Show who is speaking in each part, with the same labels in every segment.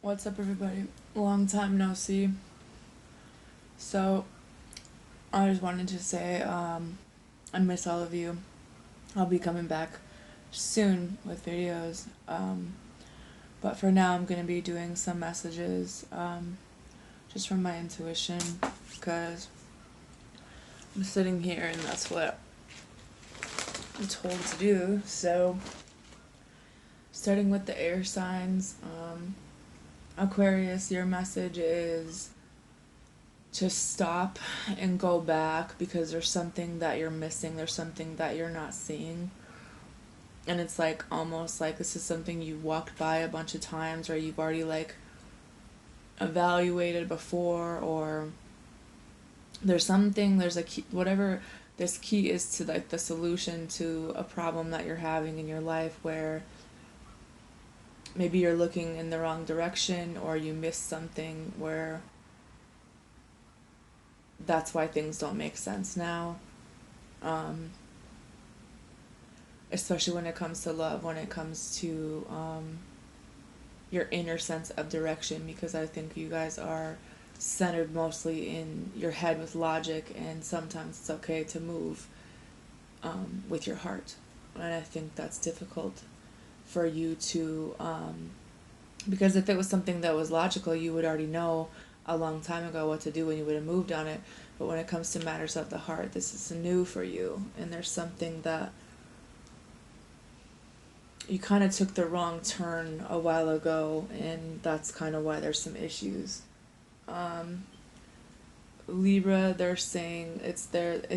Speaker 1: What's up, everybody? Long time no see. So, I just wanted to say I miss all of you. I'll be coming back soon with videos. But for now, I'm going to be doing some messages just from my intuition because I'm sitting here and that's what I'm told to do. So, starting with the air signs, Aquarius, your message is to stop and go back because there's something that you're missing, there's something that you're not seeing. And it's like almost like this is something you walked by a bunch of times or you've already like evaluated before, or there's a key, whatever this key is to like the solution to a problem that you're having in your life, where maybe you're looking in the wrong direction or you missed something where that's why things don't make sense now. Um, Especially when it comes to love, when it comes to your inner sense of direction, because I think you guys are centered mostly in your head with logic, and sometimes it's okay to move with your heart. And I think that's difficult for you to, because if it was something that was logical, you would already know a long time ago what to do and you would have moved on it. But when it comes to matters of the heart, this is new for you, and there's something that you kind of took the wrong turn a while ago, and that's kind of why there's some issues. Um, Libra, they're saying it's that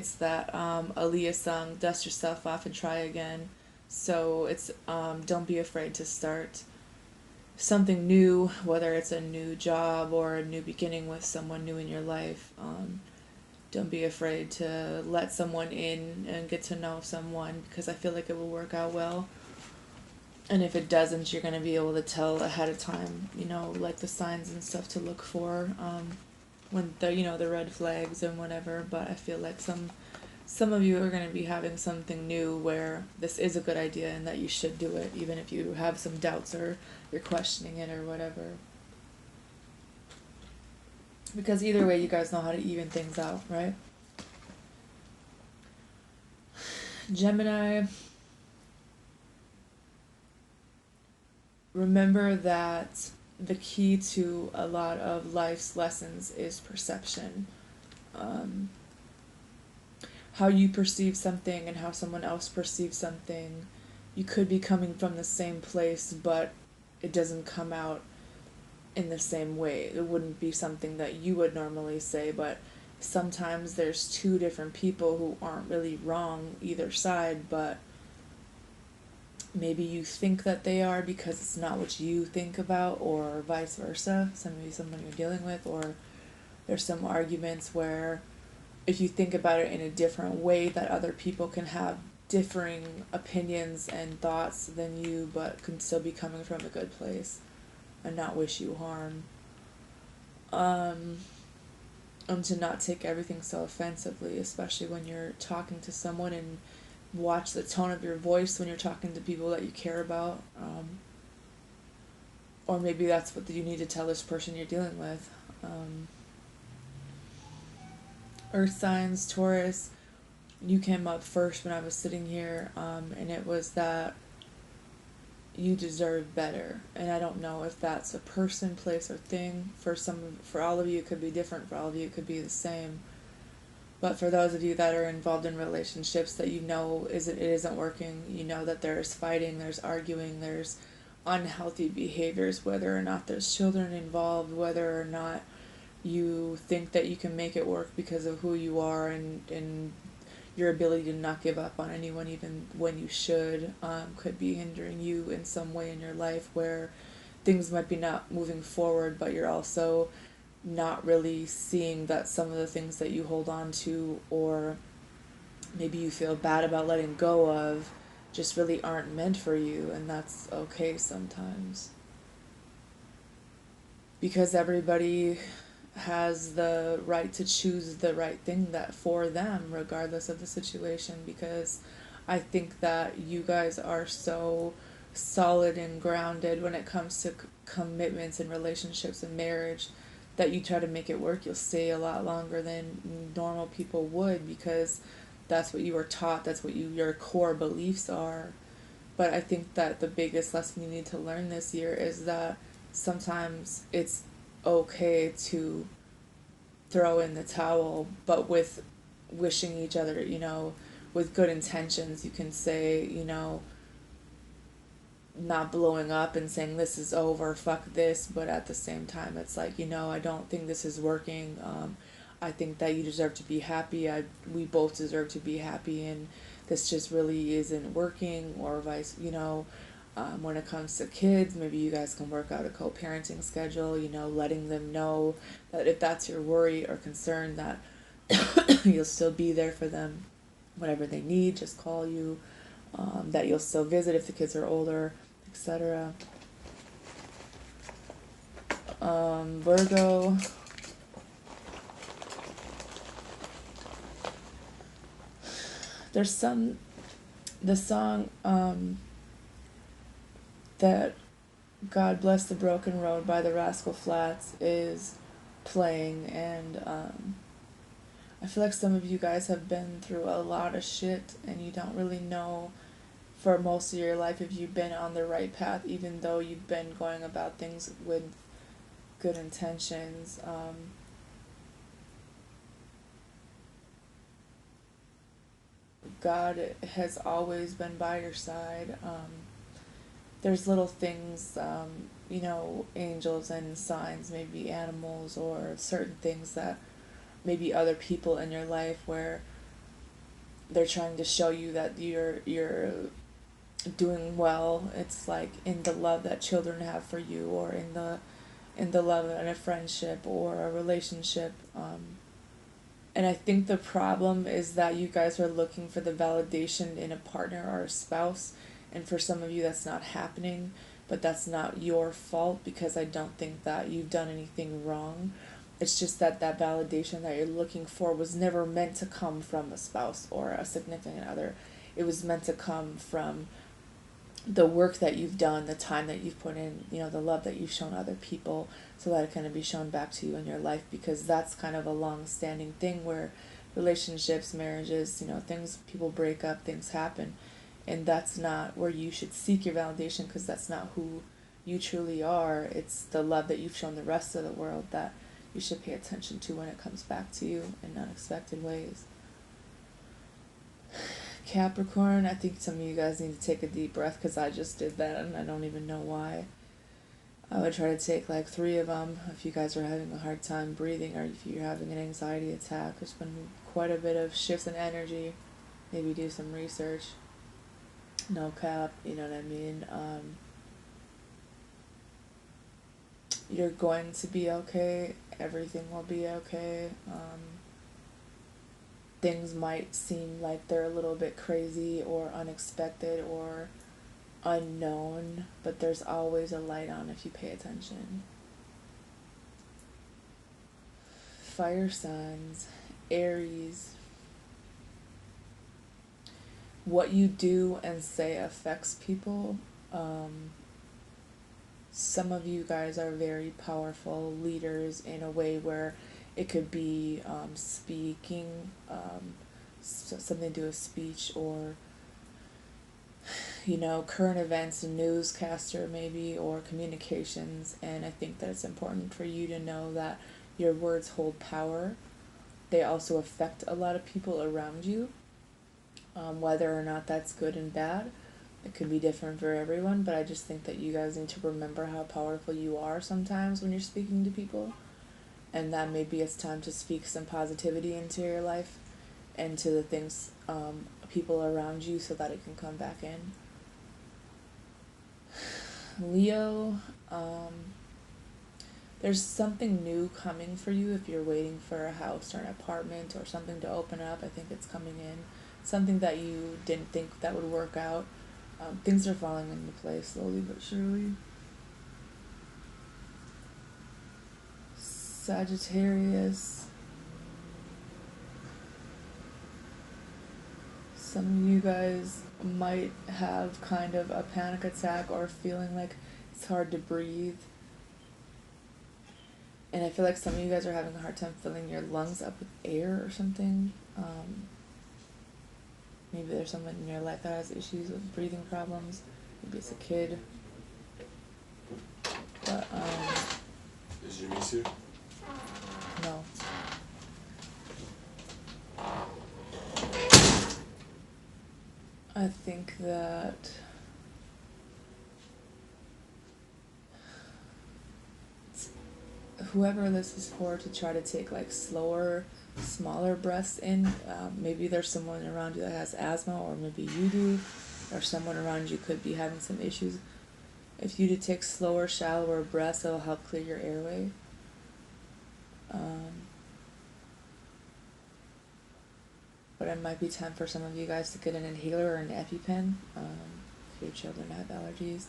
Speaker 1: Aaliyah song, "Dust Yourself Off and Try Again." So it's don't be afraid to start something new, whether it's a new job or a new beginning with someone new in your life. Don't be afraid to let someone in and get to know someone, because I feel like it will work out well. And if it doesn't, you're going to be able to tell ahead of time, like the signs and stuff to look for, when the red flags and whatever. But I feel like some of you are going to be having something new where this is a good idea and that you should do it, even if you have some doubts or you're questioning it or whatever. Because either way, you guys know how to even things out, right? Gemini, remember that the key to a lot of life's lessons is perception. Um, how you perceive something and how someone else perceives something. You could be coming from the same place, but it doesn't come out in the same way. It wouldn't be something that you would normally say, but sometimes there's two different people who aren't really wrong either side, but maybe you think that they are because it's not what you think about, or vice versa. So maybe someone you're dealing with, or there's some arguments where if you think about it in a different way, that other people can have differing opinions and thoughts than you, but can still be coming from a good place and not wish you harm. Um, and to not take everything so offensively, especially when you're talking to someone, and watch the tone of your voice when you're talking to people that you care about. Or maybe that's what you need to tell this person you're dealing with. Earth signs, Taurus, you came up first when I was sitting here, and it was that you deserve better. And I don't know if that's a person, place, or thing. For all of you, it could be different. For all of you, it could be the same. But for those of you that are involved in relationships that it isn't working, you know that there's fighting, there's arguing, there's unhealthy behaviors, whether or not there's children involved, whether or not you think that you can make it work because of who you are, and your ability to not give up on anyone even when you should, could be hindering you in some way in your life, where things might be not moving forward, but you're also not really seeing that some of the things that you hold on to, or maybe you feel bad about letting go of, just really aren't meant for you, and that's okay sometimes. Because everybody has the right to choose the right thing that for them, regardless of the situation. Because I think that you guys are so solid and grounded when it comes to commitments and relationships and marriage that you try to make it work, you'll stay a lot longer than normal people would, because that's what you were taught, that's what your core beliefs are. But I think that the biggest lesson you need to learn this year is that sometimes it's okay to throw in the towel, but with wishing each other, with good intentions. You can say, not blowing up and saying this is over, fuck this, but at the same time, it's like, I don't think this is working. I think that you deserve to be happy. We both deserve to be happy, and this just really isn't working, or vice, when it comes to kids, maybe you guys can work out a co-parenting schedule, letting them know that if that's your worry or concern, that you'll still be there for them, whatever they need, just call you, that you'll still visit if the kids are older, etc. Virgo. There's the song, that God Bless the Broken Road by the Rascal Flatts is playing, and I feel like some of you guys have been through a lot of shit, and you don't really know for most of your life if you've been on the right path, even though you've been going about things with good intentions. God has always been by your side. There's little things, angels and signs, maybe animals or certain things that maybe other people in your life, where they're trying to show you that you're doing well. It's like in the love that children have for you, or in the love in a friendship or a relationship. And I think the problem is that you guys are looking for the validation in a partner or a spouse, and for some of you that's not happening, but that's not your fault, because I don't think that you've done anything wrong. It's just that that validation that you're looking for was never meant to come from a spouse or a significant other. It was meant to come from the work that you've done, the time that you've put in, the love that you've shown other people, so that it can be shown back to you in your life, because that's kind of a long-standing thing where relationships, marriages, things, people break up, things happen, and that's not where you should seek your validation, because that's not who you truly are. It's the love that you've shown the rest of the world that you should pay attention to when it comes back to you in unexpected ways. Capricorn, I think some of you guys need to take a deep breath, because I just did that and I don't even know why. I would try to take like 3 of them if you guys are having a hard time breathing, or if you're having an anxiety attack. There's been quite a bit of shifts in energy. Maybe do some research. No cap, you know what I mean? You're going to be okay. Everything will be okay. Things might seem like they're a little bit crazy or unexpected or unknown, but there's always a light on if you pay attention. Fire signs, Aries. What you do and say affects people. Some of you guys are very powerful leaders in a way where it could be speaking, something to do with speech, or current events, a newscaster maybe, or communications. And I think that it's important for you to know that your words hold power. They also affect a lot of people around you, whether or not that's good and bad. It could be different for everyone, but I just think that you guys need to remember how powerful you are sometimes when you're speaking to people, and that maybe it's time to speak some positivity into your life and to the things, people around you, so that it can come back in. Leo, there's something new coming for you if you're waiting for a house or an apartment or something to open up. I think it's coming in. Something that you didn't think that would work out. Things are falling into place slowly but surely. Sagittarius. Some of you guys might have kind of a panic attack or feeling like it's hard to breathe. And I feel like some of you guys are having a hard time filling your lungs up with air or something. Maybe there's someone in your life that has issues with breathing problems. Maybe it's a kid. But,
Speaker 2: Is Jimmy here?
Speaker 1: no. I think that whoever this is for to try to take like slower, smaller breaths in. Maybe there's someone around you that has asthma, or maybe you do, or someone around you could be having some issues. If you to take slower, shallower breaths, it'll help clear your airway. But it might be time for some of you guys to get an inhaler or an EpiPen, if your children have allergies,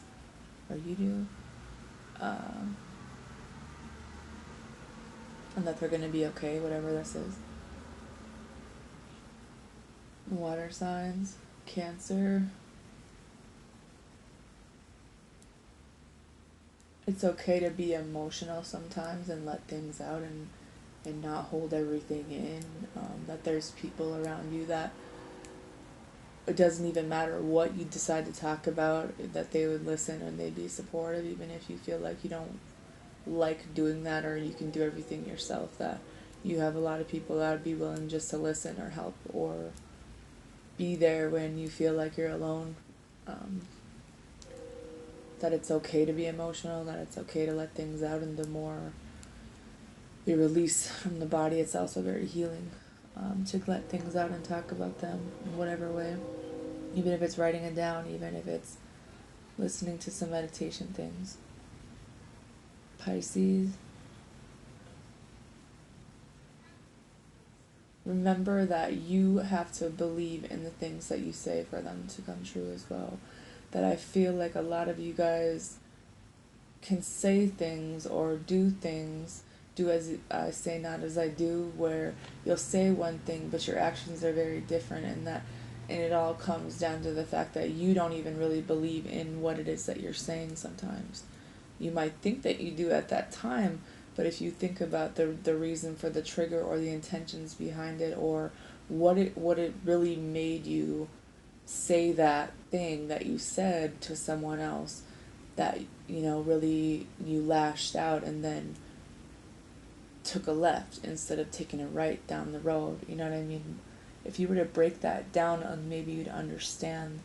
Speaker 1: or you do. And that they're going to be okay, whatever this is. Water signs, Cancer. It's okay to be emotional sometimes and let things out and not hold everything in. That there's people around you that it doesn't even matter what you decide to talk about, that they would listen and they'd be supportive, even if you feel like you don't like doing that or you can do everything yourself, that you have a lot of people that would be willing just to listen or help or be there when you feel like you're alone. That it's okay to be emotional, that it's okay to let things out, and the more you release from the body, it's also very healing, to let things out and talk about them in whatever way. Even if it's writing it down, even if it's listening to some meditation things. Pisces. Remember that you have to believe in the things that you say for them to come true as well. That I feel like a lot of you guys can say things or do things, do as I say, not as I do, where you'll say one thing but your actions are very different, and it all comes down to the fact that you don't even really believe in what it is that you're saying sometimes. You might think that you do at that time, but if you think about the reason for the trigger or the intentions behind it, or what it really made you say that thing that you said to someone else, that really you lashed out and then took a left instead of taking a right down the road, you know what I mean? If you were to break that down, maybe you'd understand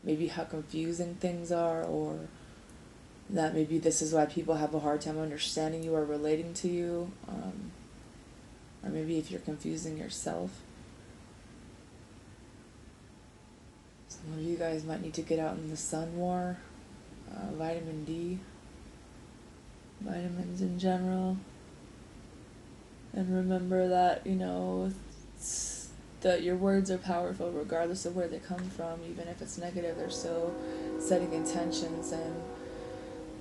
Speaker 1: maybe how confusing things are, or that maybe this is why people have a hard time understanding you or relating to you, or maybe if you're confusing yourself. Some of you guys might need to get out in the sun more. Vitamin D, vitamins in general, and remember that that your words are powerful regardless of where they come from. Even if it's negative, they're still setting intentions and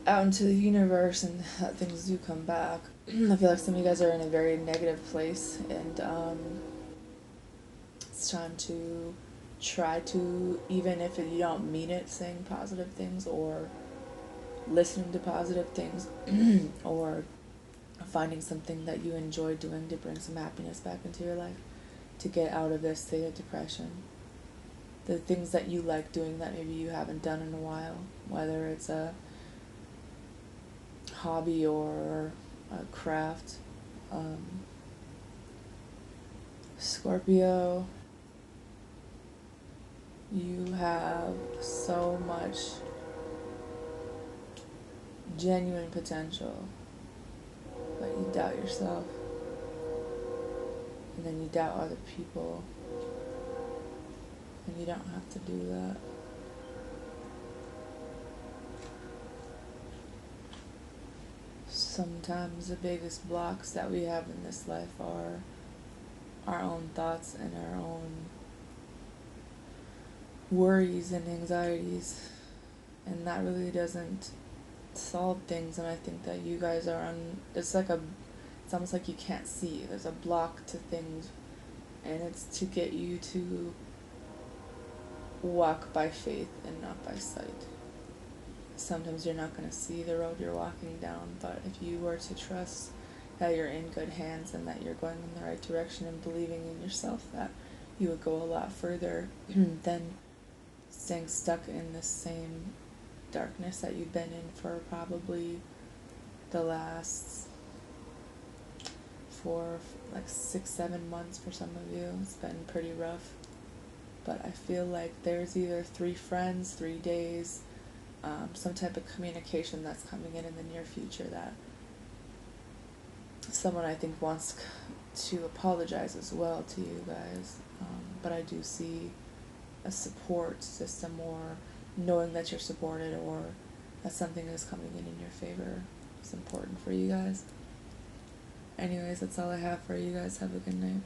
Speaker 1: out into the universe, and that things do come back. I feel like some of you guys are in a very negative place, and it's time to try to, even if you don't mean it, saying positive things or listening to positive things or finding something that you enjoy doing to bring some happiness back into your life, to get out of this state of depression. The things that you like doing that maybe you haven't done in a while, whether it's a hobby or a craft. Scorpio, you have so much genuine potential, but you doubt yourself, and then you doubt other people, and you don't have to do that. Sometimes the biggest blocks that we have in this life are our own thoughts and our own worries and anxieties, and that really doesn't solve things. And I think that you guys are on, it's almost like you can't see, there's a block to things, and it's to get you to walk by faith and not by sight. Sometimes you're not going to see the road you're walking down, but if you were to trust that you're in good hands and that you're going in the right direction and believing in yourself that you would go a lot further than staying stuck in the same darkness that you've been in for probably the last for like 6-7 months for some of you. It's been pretty rough, but I feel like there's either 3 friends, 3 days, some type of communication that's coming in the near future that someone I think wants to apologize as well to you guys, but I do see a support system or knowing that you're supported or that something is coming in your favor is important for you guys. Anyways, that's all I have for you guys. Have a good night.